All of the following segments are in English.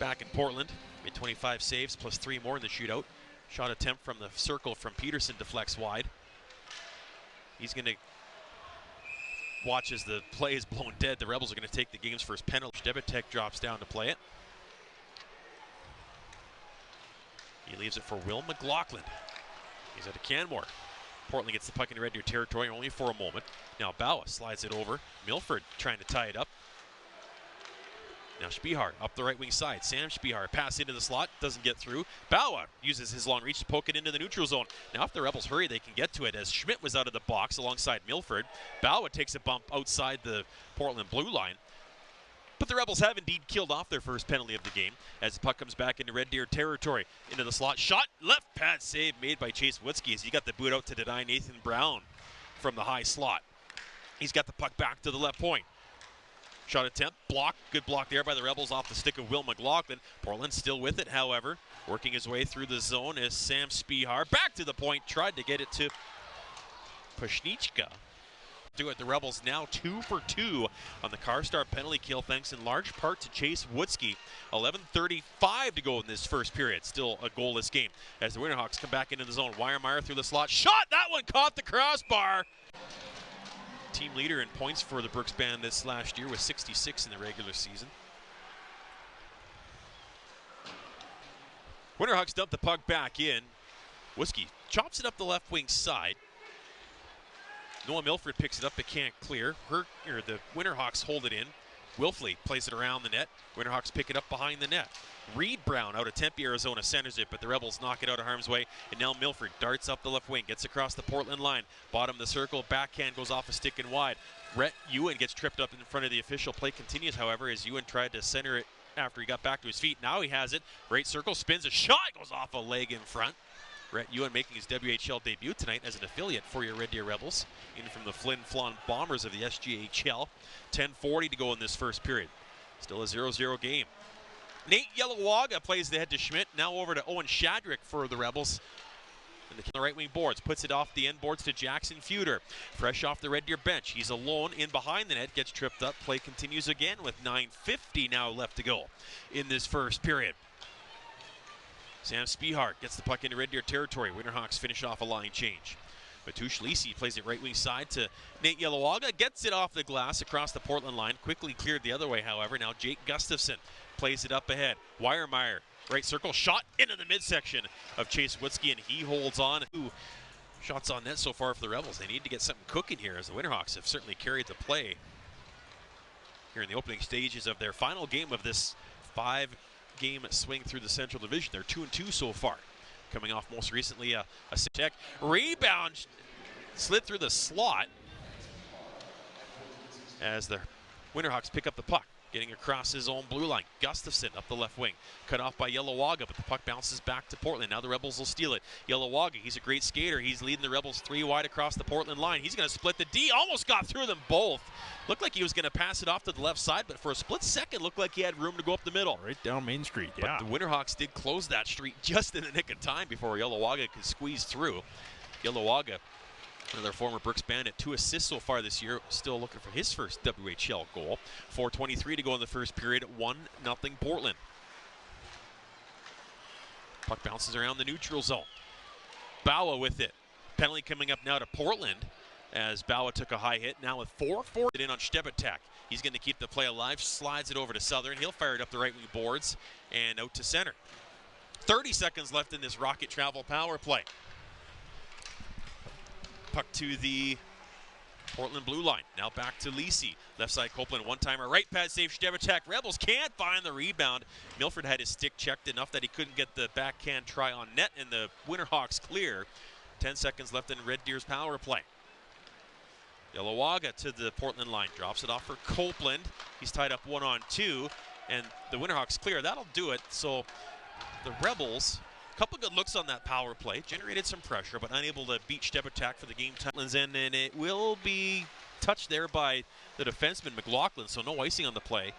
back in Portland. Made 25 saves plus 3 more in the shootout. Shot attempt from the circle from Peterson deflects wide. He's going to watch as the play is blown dead. The Rebels are going to take the game's first penalty. Stebetek drops down to play it. He leaves it for Will McLaughlin. He's at a Canmore. Portland gets the puck into Red Deer territory only for a moment. Now Bawa slides it over. Milford trying to tie it up. Now Spihar up the right wing side. Sam Spihar pass into the slot, doesn't get through. Bawa uses his long reach to poke it into the neutral zone. Now if the Rebels hurry, they can get to it as Schmidt was out of the box alongside Milford. Bawa takes a bump outside the Portland blue line. But the Rebels have indeed killed off their first penalty of the game as the puck comes back into Red Deer territory. Into the slot, shot, left pad save made by Chase Witzke as he got the boot out to deny Nathan Brown from the high slot. He's got the puck back to the left point. Shot attempt, block, good block there by the Rebels off the stick of Will McLaughlin. Portland still with it, however. Working his way through the zone is Sam Spihar. Back to the point, tried to get it to Pashnichka. Do it, the Rebels now 2 for 2 on the Karstar penalty kill, thanks in large part to Chase Witzke. 11:35 to go in this first period. Still a goalless game as the Winterhawks come back into the zone. Weiermeyer through the slot, shot, that one caught the crossbar. Team leader in points for the Brooks Band this last year with 66 in the regular season. Winterhawks dump the puck back in. Witzke chops it up the left wing side. Noah Milford picks it up, but can't clear. The Winterhawks hold it in. Wilfley plays it around the net. Winterhawks pick it up behind the net. Reed Brown out of Tempe, Arizona centers it, but the Rebels knock it out of harm's way. And now Milford darts up the left wing, gets across the Portland line. Bottom of the circle, backhand goes off a stick and wide. Rhett Ewan gets tripped up in front of the official. Play continues, however, as Ewan tried to center it after he got back to his feet. Now he has it. Right circle, spins a shot, goes off a leg in front. Rhett Ewan making his WHL debut tonight as an affiliate for your Red Deer Rebels, in from the Flin Flon Bombers of the SGHL. 10:40 to go in this first period. Still a 0-0 game. Nate Yelawaga plays the head to Schmidt. Now over to Owen Shadrick for the Rebels. And the right wing boards, puts it off the end boards to Jackson Feuder. Fresh off the Red Deer bench. He's alone in behind the net, gets tripped up. Play continues again with 9:50 now left to go in this first period. Sam Spihar gets the puck into Red Deer territory. Winterhawks finish off a line change. Matoush Lisi plays it right wing side to Nate Yelawaga. Gets it off the glass across the Portland line. Quickly cleared the other way, however. Now Jake Gustafson plays it up ahead. Weiermeyer, right circle, shot into the midsection of Chase Witzke, and he holds on. 2 shots on net so far for the Rebels. They need to get something cooking here, as the Winterhawks have certainly carried the play here in the opening stages of their final game of this 5-game swing through the Central Division. They're 2-2 so far. Coming off most recently a check. Rebound slid through the slot as the Winterhawks pick up the puck. Getting across his own blue line. Gustafson up the left wing. Cut off by Yelawaga, but the puck bounces back to Portland. Now the Rebels will steal it. Yelawaga, he's a great skater. He's leading the Rebels 3 wide across the Portland line. He's going to split the D. Almost got through them both. Looked like he was going to pass it off to the left side, but for a split second looked like he had room to go up the middle. Right down Main Street, yeah. But the Winterhawks did close that street just in the nick of time before Yelawaga could squeeze through. Yelawaga, another former Brooks Bandit, 2 assists so far this year, still looking for his first WHL goal. 4:23 to go in the first period, 1-0 Portland. Puck bounces around the neutral zone. Bawa with it. Penalty coming up now to Portland as Bawa took a high hit. Now with 4-4 in on Stebetek. He's going to keep the play alive, slides it over to Southern. He'll fire it up the right wing boards and out to center. 30 seconds left in this Rocket Travel power play. Puck to the Portland blue line. Now back to Lisi. Left side Copeland, one-timer. Right pad save Stebetek. Rebels can't find the rebound. Milford had his stick checked enough that he couldn't get the backhand try on net, and the Winterhawks clear. 10 seconds left in Red Deer's power play. Yelawaga to the Portland line. Drops it off for Copeland. He's tied up 1-on-2, and the Winterhawks clear. That'll do it. So the Rebels, couple good looks on that power play, generated some pressure, but unable to beat Stebetek for the game time. And it will be touched there by the defenseman McLaughlin, so no icing on the play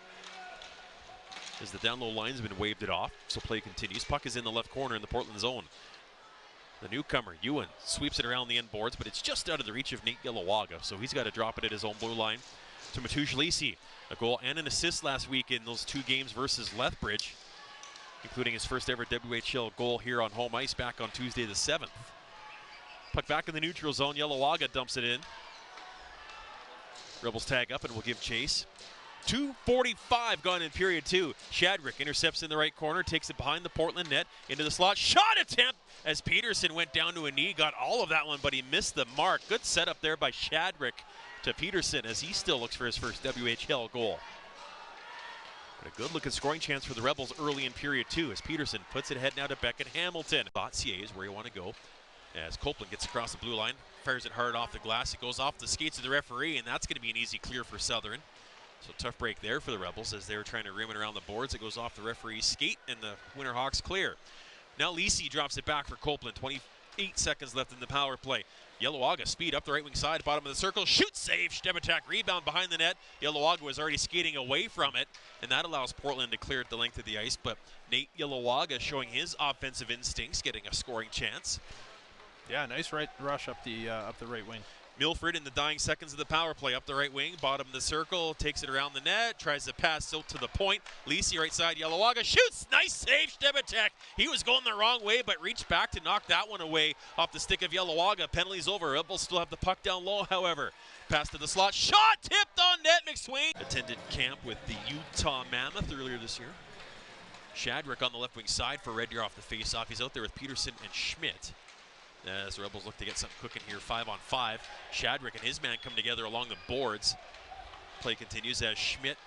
as the down low linesman waved it off. So play continues. Puck is in the left corner in the Portland zone. The newcomer, Ewan, sweeps it around the end boards, but it's just out of the reach of Nate Yelawaga, so he's got to drop it at his own blue line to Matoush Lisi. A goal and an assist last week in those 2 games versus Lethbridge. including his first ever WHL goal here on home ice back on Tuesday the 7th. Puck back in the neutral zone. Yellowagga dumps it in. Rebels tag up and will give chase. 2:45 gone in period two. Shadrick intercepts in the right corner, takes it behind the Portland net, into the slot. Shot attempt as Peterson went down to a knee, got all of that one, but he missed the mark. Good setup there by Shadrick to Peterson as he still looks for his first WHL goal. But a good-looking scoring chance for the Rebels early in period two as Peterson puts it ahead now to Beckett Hamilton. Botsier is where you want to go as Copeland gets across the blue line, fires it hard off the glass. It goes off the skates of the referee, and that's going to be an easy clear for Southern. So tough break there for the Rebels as they were trying to rim it around the boards. It goes off the referee's skate, and the Winterhawks clear. Now Lisi drops it back for Copeland. 28 seconds left in the power play. Yellowagga speed up the right wing side, bottom of the circle. Shoot, save, Stebatak rebound behind the net. Yellowagga was already skating away from it, and that allows Portland to clear it the length of the ice. But Nate Yellowagga showing his offensive instincts, getting a scoring chance. Yeah, nice right rush up the right wing. Milford in the dying seconds of the power play up the right wing, bottom of the circle, takes it around the net, tries to pass out to the point. Lisi right side, Yellowagga shoots, nice save, Stebatek. He was going the wrong way, but reached back to knock that one away off the stick of Yellowagga. Penalty's over. Rebels still have the puck down low, however. Pass to the slot, shot tipped on net. McSwain attended camp with the Utah Mammoth earlier this year. Shadrick on the left wing side for Red Deer off the face-off. He's out there with Peterson and Schmidt. As the Rebels look to get something cooking here, 5-on-5. Shadrick and his man come together along the boards. Play continues as Schmidt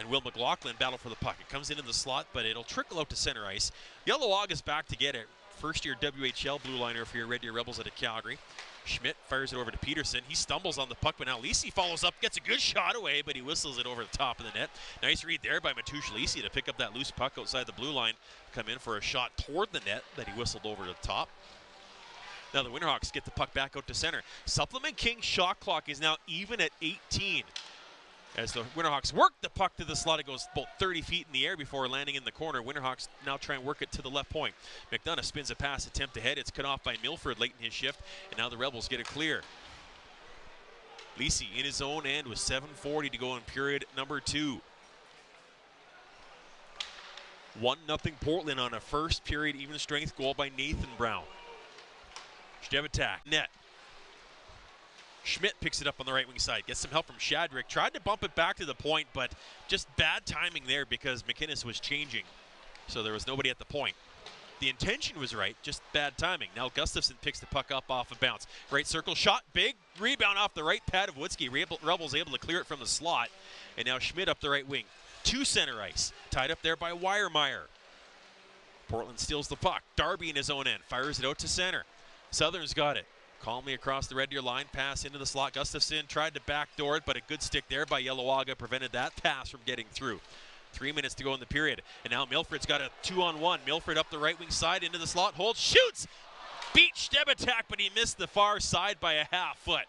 and Will McLaughlin battle for the puck. It comes into the slot, but it'll trickle out to center ice. Yellowagga's back to get it. First-year WHL blue liner for your Red Deer Rebels out of Calgary. Schmidt fires it over to Peterson. He stumbles on the puck, but now Lisi follows up, gets a good shot away, but he whistles it over the top of the net. Nice read there by Matoush Lisi to pick up that loose puck outside the blue line. Come in for a shot toward the net that he whistled over the top. Now the Winterhawks get the puck back out to center. Supplement King shot clock is now even at 18. As the Winterhawks work the puck to the slot, it goes about 30 feet in the air before landing in the corner. Winterhawks now try and work it to the left point. McDonough spins a pass attempt ahead. It's cut off by Milford late in his shift, and now the Rebels get it clear. Lisi in his own end with 7:40 to go in period number two. 1-0 Portland on a first period even strength goal by Nathan Brown. Stebatak, net. Schmidt picks it up on the right wing side. Gets some help from Shadrick. Tried to bump it back to the point, but just bad timing there because McInnes was changing. So there was nobody at the point. The intention was right, just bad timing. Now Gustafson picks the puck up off a bounce. Right circle shot, big rebound off the right pad of Witzke. Rebels able to clear it from the slot. And now Schmidt up the right wing to center ice. Tied up there by Weiermeyer. Portland steals the puck. Darby in his own end. Fires it out to center. Southern's got it. Calmly across the Red Deer line, pass into the slot. Gustafson tried to backdoor it, but a good stick there by Yellowagga prevented that pass from getting through. 3 minutes to go in the period. And now Milford's got a 2-on-1. Milford up the right wing side into the slot, holds, shoots! Beat Stebatak, but he missed the far side by a half foot.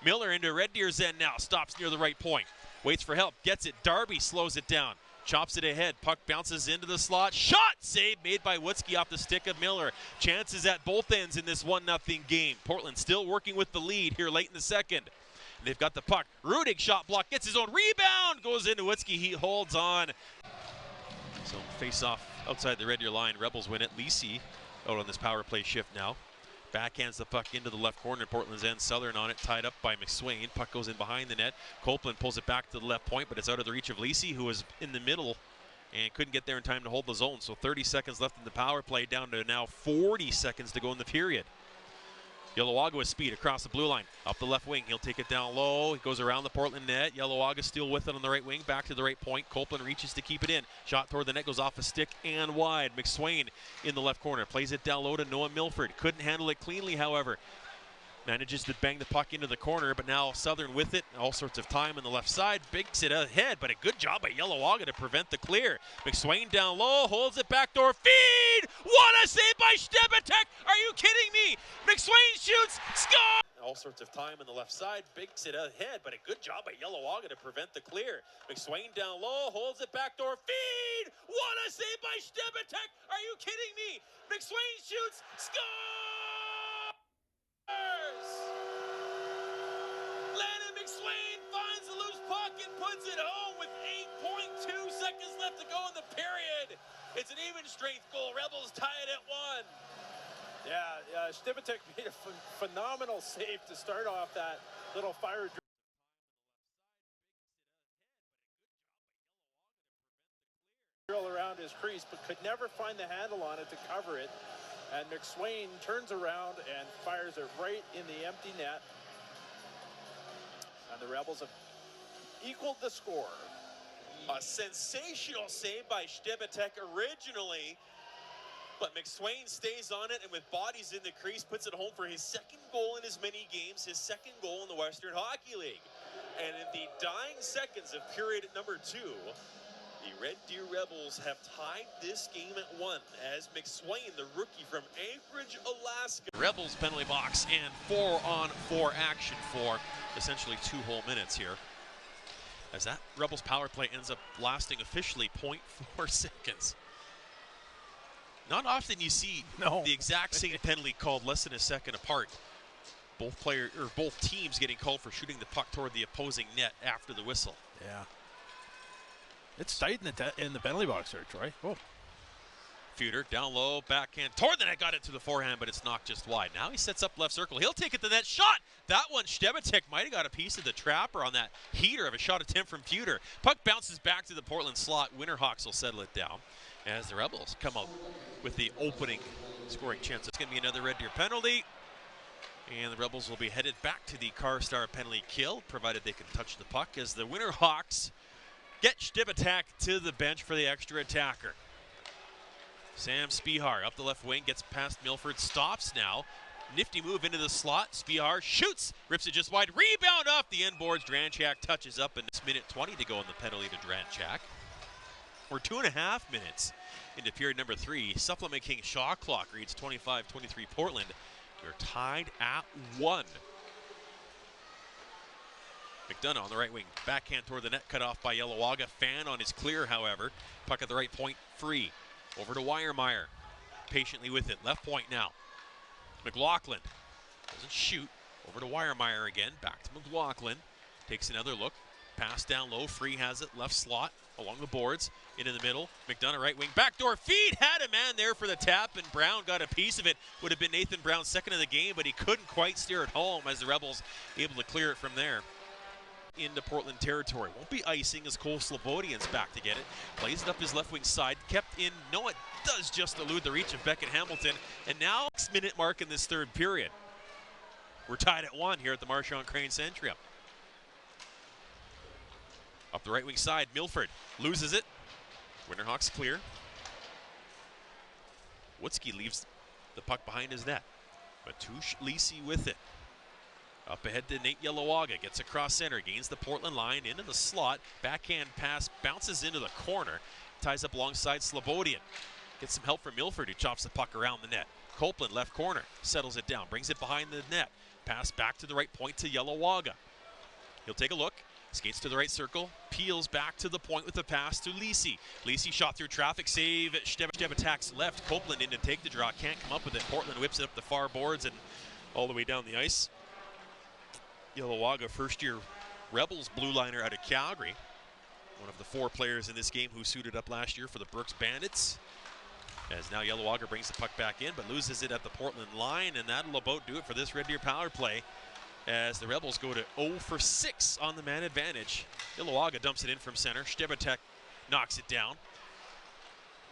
Miller into Red Deer's end now, stops near the right point. Waits for help, gets it. Darby slows it down. Chops it ahead. Puck bounces into the slot. Shot! Save made by Witzke off the stick of Miller. Chances at both ends in this 1-0 game. Portland still working with the lead here late in the second. They've got the puck. Rudig shot block. Gets his own rebound. Goes into Witzke. He holds on. So face off outside the Red Deer line. Rebels win it. Lisi out on this power play shift now. Backhands the puck into the left corner. Portland's end. Southern on it. Tied up by McSwain. Puck goes in behind the net. Copeland pulls it back to the left point, but it's out of the reach of Lisi, who was in the middle and couldn't get there in time to hold the zone. So 30 seconds left in the power play, down to now 40 seconds to go in the period. Yellowagga with speed across the blue line. Up the left wing. He'll take it down low. He goes around the Portland net. Yellowagga still with it on the right wing. Back to the right point. Copeland reaches to keep it in. Shot toward the net. Goes off a stick and wide. McSwain in the left corner. Plays it down low to Noah Milford. Couldn't handle it cleanly, however. Manages to bang the puck into the corner, but now Southern with it. All sorts of time on the left side. Bigs it ahead, but a good job by Yellowagga to prevent the clear. McSwain down low, holds it backdoor feed! What a save by Stebatek! Are you kidding me? McSwain shoots, score! All sorts of time on the left side. Bigs it ahead, but a good job by Yellowagga to prevent the clear. McSwain down low, holds it backdoor feed! What a save by Stebatek! Are you kidding me? McSwain shoots, score! Landon McSwain finds the loose puck and puts it home with 8.2 seconds left to go go in the period. It's an even strength goal. Rebels tie it at 1. Yeah, Stibitek made a phenomenal save to start off that little fire drill around his crease, but could never find the handle on it to cover it. And McSwain turns around and fires it right in the empty net. And the Rebels have equaled the score. A sensational save by Stibitek originally, but McSwain stays on it and with bodies in the crease puts it home for his second goal in as many games, his second goal in the Western Hockey League. And in the dying seconds of period number 2, the Red Deer Rebels have tied this game at 1 as McSwain, the rookie from Anchorage, Alaska. Rebels penalty box and 4-on-4 action for essentially 2 whole minutes here. As that Rebels power play ends up lasting officially 0.4 seconds. Not often you see the exact same penalty called less than a second apart. Both teams getting called for shooting the puck toward the opposing net after the whistle. Yeah. It's tight in the penalty box there, Troy. Oh. Feuder down low, backhand toward the net, got it to the forehand, but it's knocked just wide. Now he sets up left circle. He'll take it to that shot. That one, Stibitek might have got a piece of the trapper on that heater of a shot attempt from Feuder. Puck bounces back to the Portland slot. Winterhawks will settle it down as the Rebels come out with the opening scoring chance. It's going to be another Red Deer penalty. And the Rebels will be headed back to the Carstar penalty kill, provided they can touch the puck, as the Winterhawks get Stibitek to the bench for the extra attacker. Sam Spihar up the left wing, gets past Milford, stops now. Nifty move into the slot. Spihar shoots, rips it just wide. Rebound off the end boards. Dranchak touches up, and it's minute 20 to go in the penalty to Dranchak. We're 2.5 minutes into period number 3. Supplementing shot clock reads 25-23 Portland. We're tied at 1. McDonough on the right wing, backhand toward the net, cut off by Yellowwaga. Fan on his clear, however. Puck at the right point, free. Over to Weiermeyer, patiently with it. Left point now. McLaughlin doesn't shoot. Over to Weiermeyer again. Back to McLaughlin. Takes another look. Pass down low. Free has it. Left slot along the boards. Into the middle. McDonough right wing. Backdoor feed. Had a man there for the tap, and Brown got a piece of it. Would have been Nathan Brown's second of the game, but he couldn't quite steer it home as the Rebels able to clear it from there. Into Portland territory. Won't be icing as Cole Slobodian's back to get it. Plays it up his left wing side. Kept in. No, it does just elude the reach of Beckett Hamilton. And now, 6-minute mark in this third period. We're tied at 1 here at the Marchand Crane Centrium. Up the right wing side, Milford loses it. Winterhawks clear. Woodsky leaves the puck behind his net. Matoush Lisi with it. Up ahead to Nate Yellowwaga, gets across center, gains the Portland line, into the slot, backhand pass, bounces into the corner, ties up alongside Slobodian. Gets some help from Milford, who chops the puck around the net. Copeland, left corner, settles it down, brings it behind the net. Pass back to the right point to Yellowwaga. He'll take a look, skates to the right circle, peels back to the point with the pass to Lisi. Lisi shot through traffic, save, Steb attacks left, Copeland in to take the draw, can't come up with it. Portland whips it up the far boards and all the way down the ice. Yellowwaga, first-year Rebels blue liner out of Calgary. One of the 4 players in this game who suited up last year for the Brooks Bandits. As now Yellowwaga brings the puck back in, but loses it at the Portland line, and that'll about do it for this Red Deer power play as the Rebels go to 0 for 6 on the man advantage. Yellowwaga dumps it in from center. Stibitek knocks it down.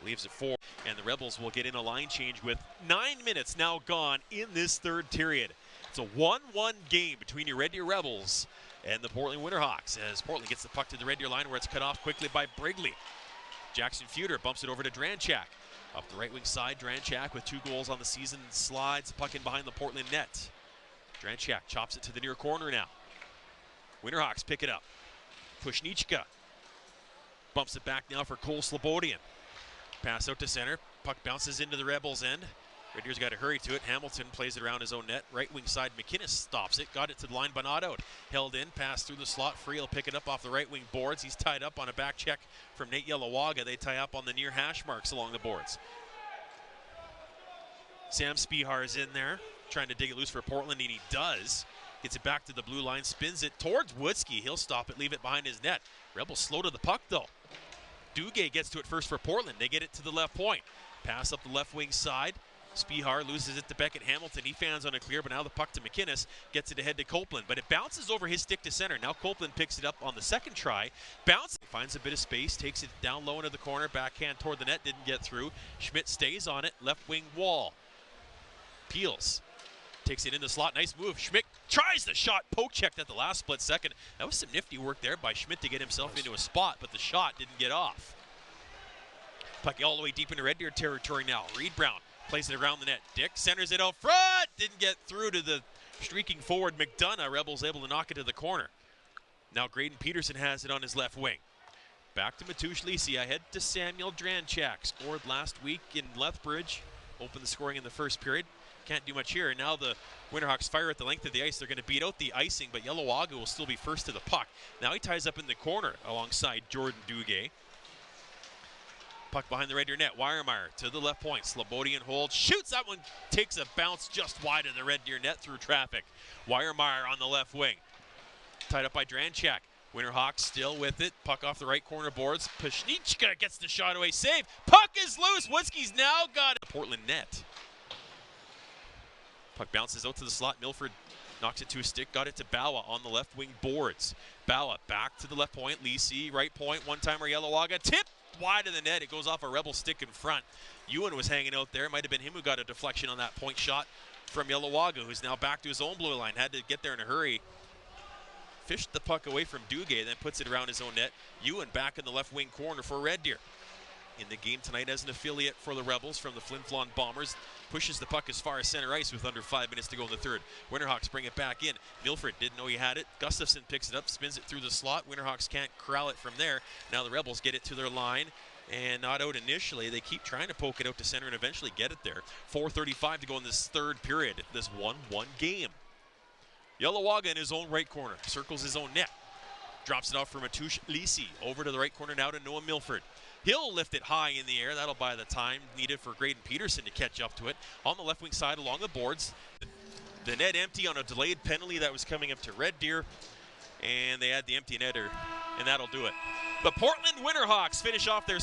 Leaves it 4, and the Rebels will get in a line change with 9 minutes now gone in this third period. It's a 1-1 game between your Red Deer Rebels and the Portland Winterhawks as Portland gets the puck to the Red Deer line where it's cut off quickly by Brigley. Jackson Feuder bumps it over to Dranchak. Up the right wing side, Dranchak with 2 goals on the season slides the puck in behind the Portland net. Dranchak chops it to the near corner now. Winterhawks pick it up. Pushnichka bumps it back now for Cole Slobodian. Pass out to center. Puck bounces into the Rebels' end. Red Deer's got to hurry to it. Hamilton plays it around his own net. Right wing side, McInnes stops it. Got it to the line, but not out. Held in, pass through the slot. Free will pick it up off the right wing boards. He's tied up on a back check from Nate Yellowwaga. They tie up on the near hash marks along the boards. Sam Spihar is in there, trying to dig it loose for Portland, and he does. Gets it back to the blue line, spins it towards Woodsky. He'll stop it, leave it behind his net. Rebels slow to the puck, though. Duguay gets to it first for Portland. They get it to the left point. Pass up the left wing side. Spihar loses it to Beckett Hamilton. He fans on a clear, but now the puck to McInnes. Gets it ahead to Copeland, but it bounces over his stick to center. Now Copeland picks it up on the second try. Bounces, finds a bit of space, takes it down low into the corner. Backhand toward the net, didn't get through. Schmidt stays on it. Left wing wall. Peels. Takes it in the slot. Nice move. Schmidt tries the shot. Poke checked at the last split second. That was some nifty work there by Schmidt to get himself into a spot, but the shot didn't get off. Puck all the way deep into Red Deer territory now. Reed Brown plays it around the net. Dick centers it out front. Didn't get through to the streaking forward McDonough. Rebels able to knock it to the corner. Now Graydon Peterson has it on his left wing. Back to Matoush Lisi. Ahead to Samuel Dranchak. Scored last week in Lethbridge. Opened the scoring in the first period. Can't do much here. Now the Winterhawks fire at the length of the ice. They're going to beat out the icing, but Yellowwaga will still be first to the puck. Now he ties up in the corner alongside Jordan Duguay. Puck behind the Red Deer net. Weiermeyer to the left point. Slobodian holds. Shoots. That one takes a bounce just wide of the Red Deer net through traffic. Weiermeyer on the left wing. Tied up by Dranchak. Winterhawks still with it. Puck off the right corner boards. Pashnichka gets the shot away. Save. Puck is loose. Woodsky's now got it. Portland net. Puck bounces out to the slot. Milford knocks it to a stick. Got it to Bawa on the left wing boards. Bawa back to the left point. Lisi, right point. One-timer Yellowwaga. Tip wide of the net. It goes off a Rebel stick in front. Ewan was hanging out there. It might have been him who got a deflection on that point shot from Yellowwaga, who's now back to his own blue line. Had to get there in a hurry. Fished the puck away from Duguay, then puts it around his own net. Ewan back in the left wing corner for Red Deer. In the game tonight as an affiliate for the Rebels from the Flin Flon Bombers. Pushes the puck as far as center ice with under 5 minutes to go in the third. Winterhawks bring it back in. Milford didn't know he had it. Gustafson picks it up, spins it through the slot. Winterhawks can't corral it from there. Now the Rebels get it to their line. And not out initially. They keep trying to poke it out to center and eventually get it there. 4:35 to go in this third period. This 1-1 game. Yellowwaga in his own right corner. Circles his own net. Drops it off for Matoush Lisi. Over to the right corner now to Noah Milford. He'll lift it high in the air. That'll buy the time needed for Graydon Peterson to catch up to it. On the left wing side along the boards. The net empty on a delayed penalty that was coming up to Red Deer. And they had the empty netter, and that'll do it. The Portland Winterhawks finish off their